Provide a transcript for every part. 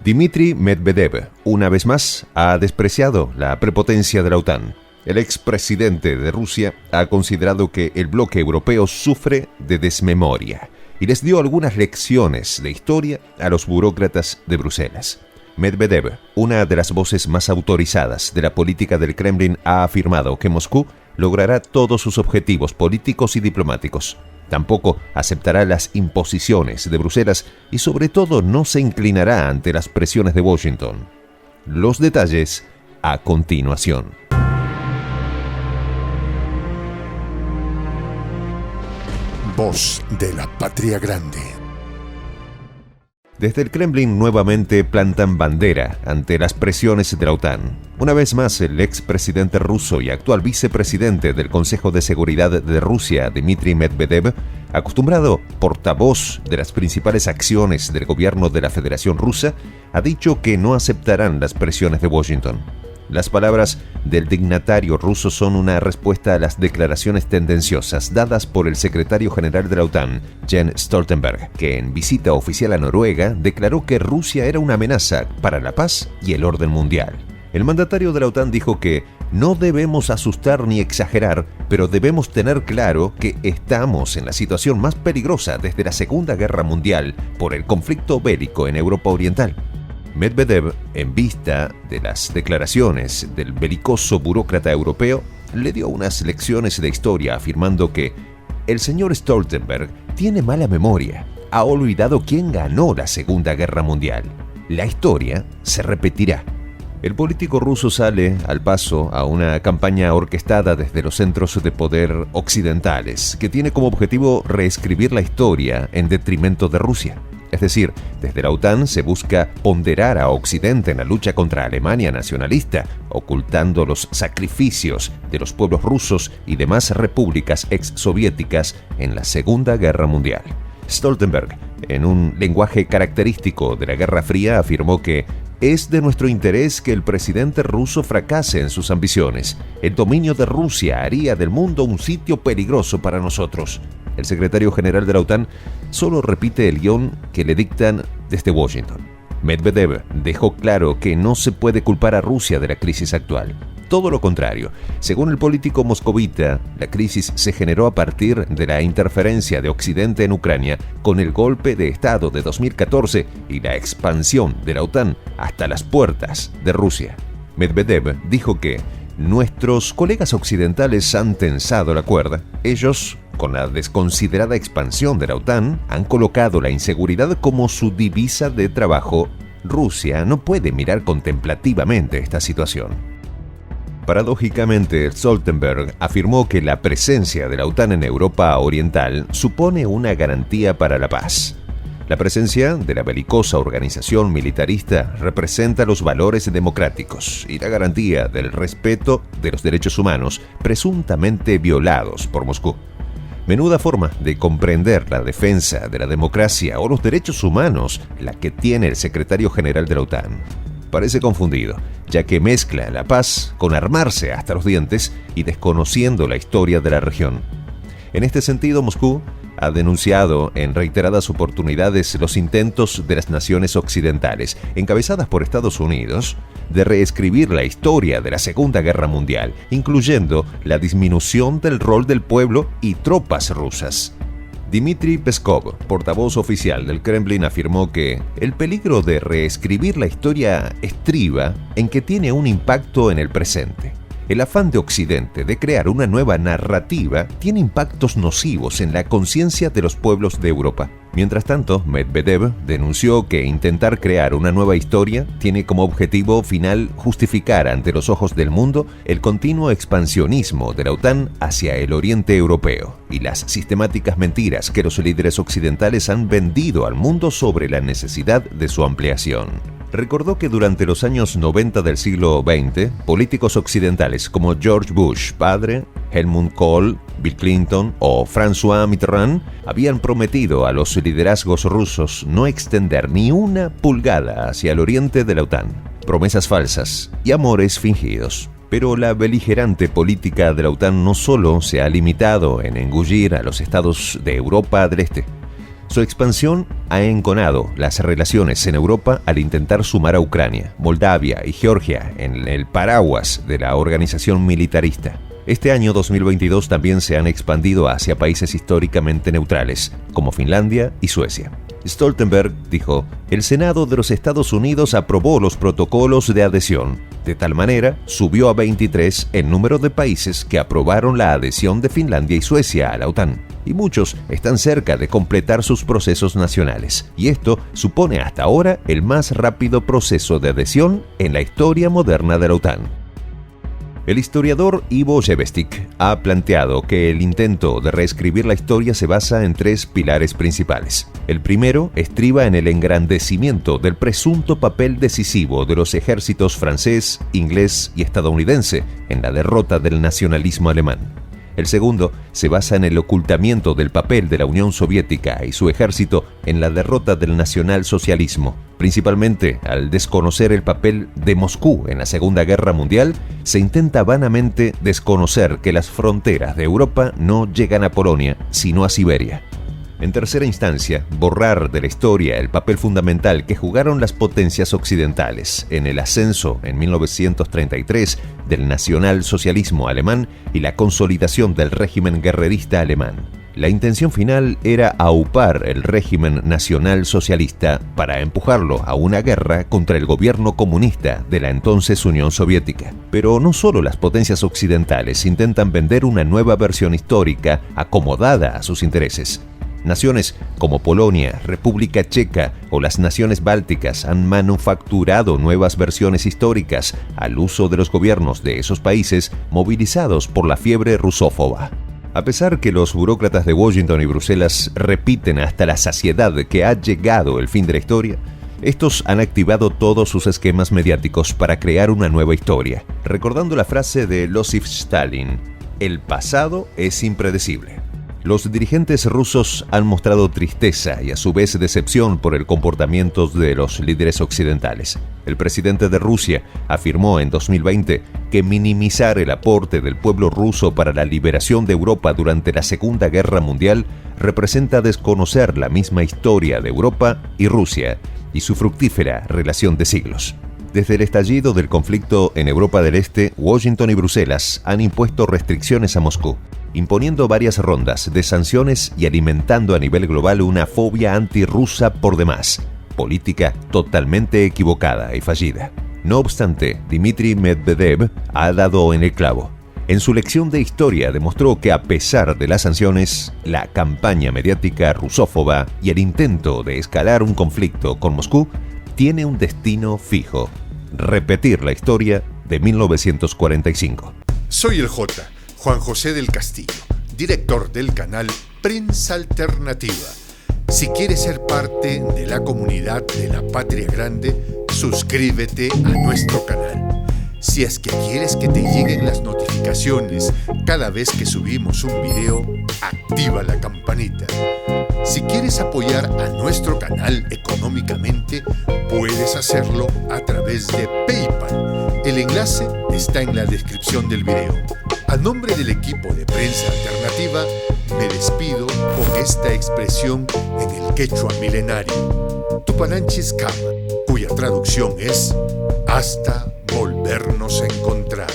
Dmitry Medvedev, una vez más, ha despreciado la prepotencia de la OTAN. El expresidente de Rusia ha considerado que el bloque europeo sufre de desmemoria y les dio algunas lecciones de historia a los burócratas de Bruselas. Medvedev, una de las voces más autorizadas de la política del Kremlin, ha afirmado que Moscú logrará todos sus objetivos políticos y diplomáticos. Tampoco aceptará las imposiciones de Bruselas y sobre todo no se inclinará ante las presiones de Washington. Los detalles a continuación. Voz de la Patria Grande. Desde el Kremlin nuevamente plantan bandera ante las presiones de la OTAN. Una vez más, el expresidente ruso y actual vicepresidente del Consejo de Seguridad de Rusia, Dmitry Medvedev, acostumbrado portavoz de las principales acciones del gobierno de la Federación Rusa, ha dicho que no aceptarán las presiones de Washington. Las palabras del dignatario ruso son una respuesta a las declaraciones tendenciosas dadas por el secretario general de la OTAN, Jens Stoltenberg, que en visita oficial a Noruega declaró que Rusia era una amenaza para la paz y el orden mundial. El mandatario de la OTAN dijo que no debemos asustar ni exagerar, pero debemos tener claro que estamos en la situación más peligrosa desde la Segunda Guerra Mundial por el conflicto bélico en Europa Oriental. Medvedev, en vista de las declaraciones del belicoso burócrata europeo, le dio unas lecciones de historia afirmando que el señor Stoltenberg tiene mala memoria, ha olvidado quién ganó la Segunda Guerra Mundial. La historia se repetirá. El político ruso sale al paso a una campaña orquestada desde los centros de poder occidentales que tiene como objetivo reescribir la historia en detrimento de Rusia. Es decir, desde la OTAN se busca ponderar a Occidente en la lucha contra Alemania nacionalista, ocultando los sacrificios de los pueblos rusos y demás repúblicas exsoviéticas en la Segunda Guerra Mundial. Stoltenberg, en un lenguaje característico de la Guerra Fría, afirmó que es de nuestro interés que el presidente ruso fracase en sus ambiciones. El dominio de Rusia haría del mundo un sitio peligroso para nosotros. El secretario general de la OTAN solo repite el guión que le dictan desde Washington. Medvedev dejó claro que no se puede culpar a Rusia de la crisis actual. Todo lo contrario, según el político moscovita, la crisis se generó a partir de la interferencia de Occidente en Ucrania con el golpe de Estado de 2014 y la expansión de la OTAN hasta las puertas de Rusia. Medvedev dijo que nuestros colegas occidentales han tensado la cuerda. Ellos, con la desconsiderada expansión de la OTAN, han colocado la inseguridad como su divisa de trabajo. Rusia no puede mirar contemplativamente esta situación. Paradójicamente, Stoltenberg afirmó que la presencia de la OTAN en Europa Oriental supone una garantía para la paz. La presencia de la belicosa organización militarista representa los valores democráticos y la garantía del respeto de los derechos humanos presuntamente violados por Moscú. Menuda forma de comprender la defensa de la democracia o los derechos humanos la que tiene el secretario general de la OTAN. Parece confundido, ya que mezcla la paz con armarse hasta los dientes y desconociendo la historia de la región. En este sentido, Moscú ha denunciado en reiteradas oportunidades los intentos de las naciones occidentales, encabezadas por Estados Unidos, de reescribir la historia de la Segunda Guerra Mundial, incluyendo la disminución del rol del pueblo y tropas rusas. Dmitry Peskov, portavoz oficial del Kremlin, afirmó que el peligro de reescribir la historia estriba en que tiene un impacto en el presente. El afán de Occidente de crear una nueva narrativa tiene impactos nocivos en la conciencia de los pueblos de Europa. Mientras tanto, Medvedev denunció que intentar crear una nueva historia tiene como objetivo final justificar ante los ojos del mundo el continuo expansionismo de la OTAN hacia el oriente europeo y las sistemáticas mentiras que los líderes occidentales han vendido al mundo sobre la necesidad de su ampliación. Recordó que durante los años 90 del siglo XX, políticos occidentales como George Bush padre, Helmut Kohl, Bill Clinton o François Mitterrand habían prometido a los liderazgos rusos no extender ni una pulgada hacia el oriente de la OTAN. Promesas falsas y amores fingidos. Pero la beligerante política de la OTAN no solo se ha limitado en engullir a los estados de Europa del Este. Su expansión ha enconado las relaciones en Europa al intentar sumar a Ucrania, Moldavia y Georgia en el paraguas de la organización militarista. Este año 2022 también se han expandido hacia países históricamente neutrales, como Finlandia y Suecia. Stoltenberg dijo: el Senado de los Estados Unidos aprobó los protocolos de adhesión. De tal manera, subió a 23 el número de países que aprobaron la adhesión de Finlandia y Suecia a la OTAN. Y muchos están cerca de completar sus procesos nacionales. Y esto supone hasta ahora el más rápido proceso de adhesión en la historia moderna de la OTAN. El historiador Ivo Jebestik ha planteado que el intento de reescribir la historia se basa en 3 pilares principales. El primero estriba en el engrandecimiento del presunto papel decisivo de los ejércitos francés, inglés y estadounidense en la derrota del nacionalismo alemán. El segundo se basa en el ocultamiento del papel de la Unión Soviética y su ejército en la derrota del nacionalsocialismo. Principalmente al desconocer el papel de Moscú en la Segunda Guerra Mundial, se intenta vanamente desconocer que las fronteras de Europa no llegan a Polonia, sino a Siberia. En tercera instancia, borrar de la historia el papel fundamental que jugaron las potencias occidentales en el ascenso en 1933 del nacionalsocialismo alemán y la consolidación del régimen guerrerista alemán. La intención final era aupar el régimen nacionalsocialista para empujarlo a una guerra contra el gobierno comunista de la entonces Unión Soviética. Pero no solo las potencias occidentales intentan vender una nueva versión histórica acomodada a sus intereses. Naciones como Polonia, República Checa o las naciones bálticas han manufacturado nuevas versiones históricas al uso de los gobiernos de esos países movilizados por la fiebre rusófoba. A pesar que los burócratas de Washington y Bruselas repiten hasta la saciedad que ha llegado el fin de la historia, estos han activado todos sus esquemas mediáticos para crear una nueva historia, recordando la frase de Losif Stalin: el pasado es impredecible. Los dirigentes rusos han mostrado tristeza y a su vez decepción por el comportamiento de los líderes occidentales. El presidente de Rusia afirmó en 2020 que minimizar el aporte del pueblo ruso para la liberación de Europa durante la Segunda Guerra Mundial representa desconocer la misma historia de Europa y Rusia y su fructífera relación de siglos. Desde el estallido del conflicto en Europa del Este, Washington y Bruselas han impuesto restricciones a Moscú, imponiendo varias rondas de sanciones y alimentando a nivel global una fobia antirrusa por demás, política totalmente equivocada y fallida. No obstante, Dmitry Medvedev ha dado en el clavo. En su lección de historia demostró que a pesar de las sanciones, la campaña mediática rusófoba y el intento de escalar un conflicto con Moscú tiene un destino fijo: repetir la historia de 1945. Soy el J. Juan José del Castillo, director del canal Prensa Alternativa. Si quieres ser parte de la comunidad de la Patria Grande, suscríbete a nuestro canal. Si es que quieres que te lleguen las notificaciones cada vez que subimos un video, activa la campanita. Si quieres apoyar a nuestro canal económicamente, puedes hacerlo a través de PayPal. El enlace está en la descripción del video. A nombre del equipo de Prensa Alternativa, me despido con esta expresión en el quechua milenario: Tupananchis Kama, cuya traducción es hasta volvernos a encontrar.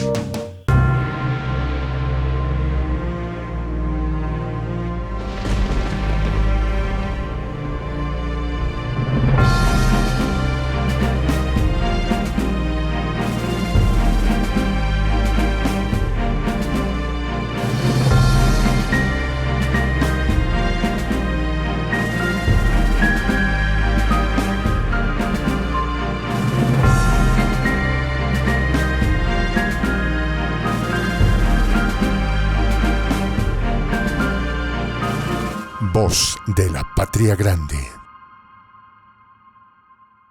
Voz de la Patria Grande.